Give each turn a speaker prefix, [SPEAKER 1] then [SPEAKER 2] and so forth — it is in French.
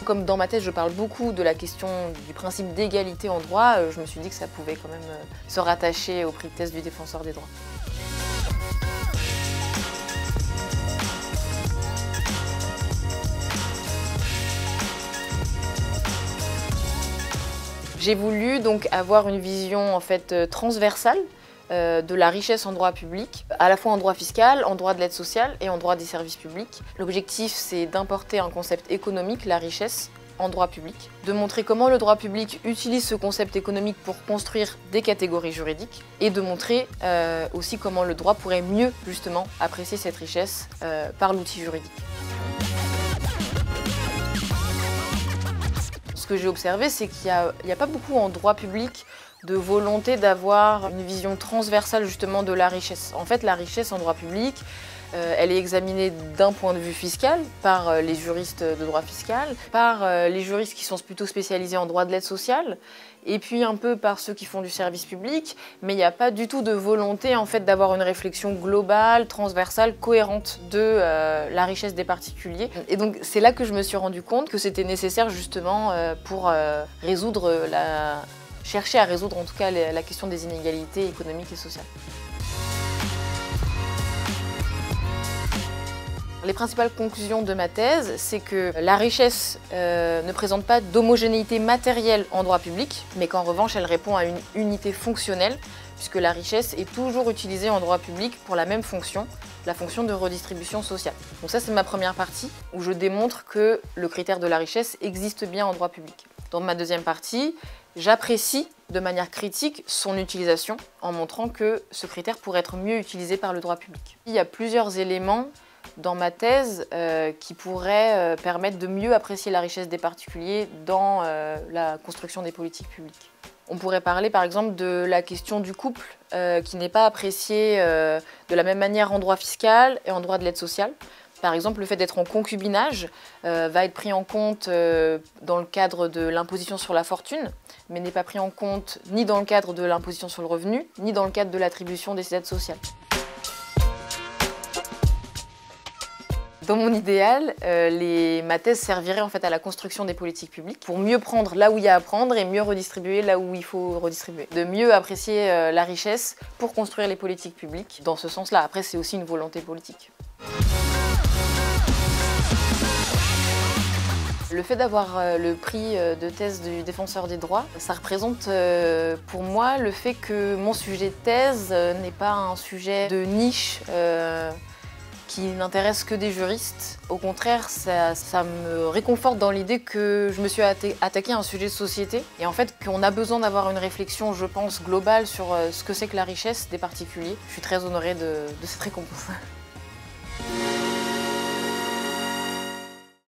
[SPEAKER 1] comme dans ma thèse, je parle beaucoup de la question du principe d'égalité en droit, je me suis dit que ça pouvait quand même se rattacher au prix de thèse du défenseur des droits. J'ai voulu donc avoir une vision en fait transversale de la richesse en droit public, à la fois en droit fiscal, en droit de l'aide sociale et en droit des services publics. L'objectif, c'est d'importer un concept économique, la richesse, en droit public, de montrer comment le droit public utilise ce concept économique pour construire des catégories juridiques et de montrer aussi comment le droit pourrait mieux justement apprécier cette richesse par l'outil juridique. Ce que j'ai observé, c'est qu'il n'y a pas beaucoup en droit public de volonté d'avoir une vision transversale justement de la richesse. En fait, la richesse en droit public, elle est examinée d'un point de vue fiscal par les juristes de droit fiscal, par les juristes qui sont plutôt spécialisés en droit de l'aide sociale, et puis un peu par ceux qui font du service public, mais il n'y a pas du tout de volonté en fait d'avoir une réflexion globale, transversale, cohérente de la richesse des particuliers. Et donc c'est là que je me suis rendu compte que c'était nécessaire justement pour chercher à résoudre en tout cas la question des inégalités économiques et sociales. Les principales conclusions de ma thèse, c'est que la richesse ne présente pas d'homogénéité matérielle en droit public, mais qu'en revanche, elle répond à une unité fonctionnelle, puisque la richesse est toujours utilisée en droit public pour la même fonction, la fonction de redistribution sociale. Donc ça, c'est ma première partie, où je démontre que le critère de la richesse existe bien en droit public. Dans ma deuxième partie, j'apprécie de manière critique son utilisation, en montrant que ce critère pourrait être mieux utilisé par le droit public. Il y a plusieurs éléments dans ma thèse qui pourrait permettre de mieux apprécier la richesse des particuliers dans la construction des politiques publiques. On pourrait parler par exemple de la question du couple qui n'est pas appréciée de la même manière en droit fiscal et en droit de l'aide sociale. Par exemple, le fait d'être en concubinage va être pris en compte dans le cadre de l'imposition sur la fortune, mais n'est pas pris en compte ni dans le cadre de l'imposition sur le revenu, ni dans le cadre de l'attribution des aides sociales. Dans mon idéal, ma thèse servirait en fait à la construction des politiques publiques pour mieux prendre là où il y a à prendre et mieux redistribuer là où il faut redistribuer. De mieux apprécier la richesse pour construire les politiques publiques dans ce sens-là. Après, c'est aussi une volonté politique. Le fait d'avoir le prix de thèse du défenseur des droits, ça représente pour moi le fait que mon sujet de thèse n'est pas un sujet de niche qui n'intéresse que des juristes. Au contraire, ça me réconforte dans l'idée que je me suis attaquée à un sujet de société et en fait qu'on a besoin d'avoir une réflexion, je pense, globale sur ce que c'est que la richesse des particuliers. Je suis très honorée de cette récompense.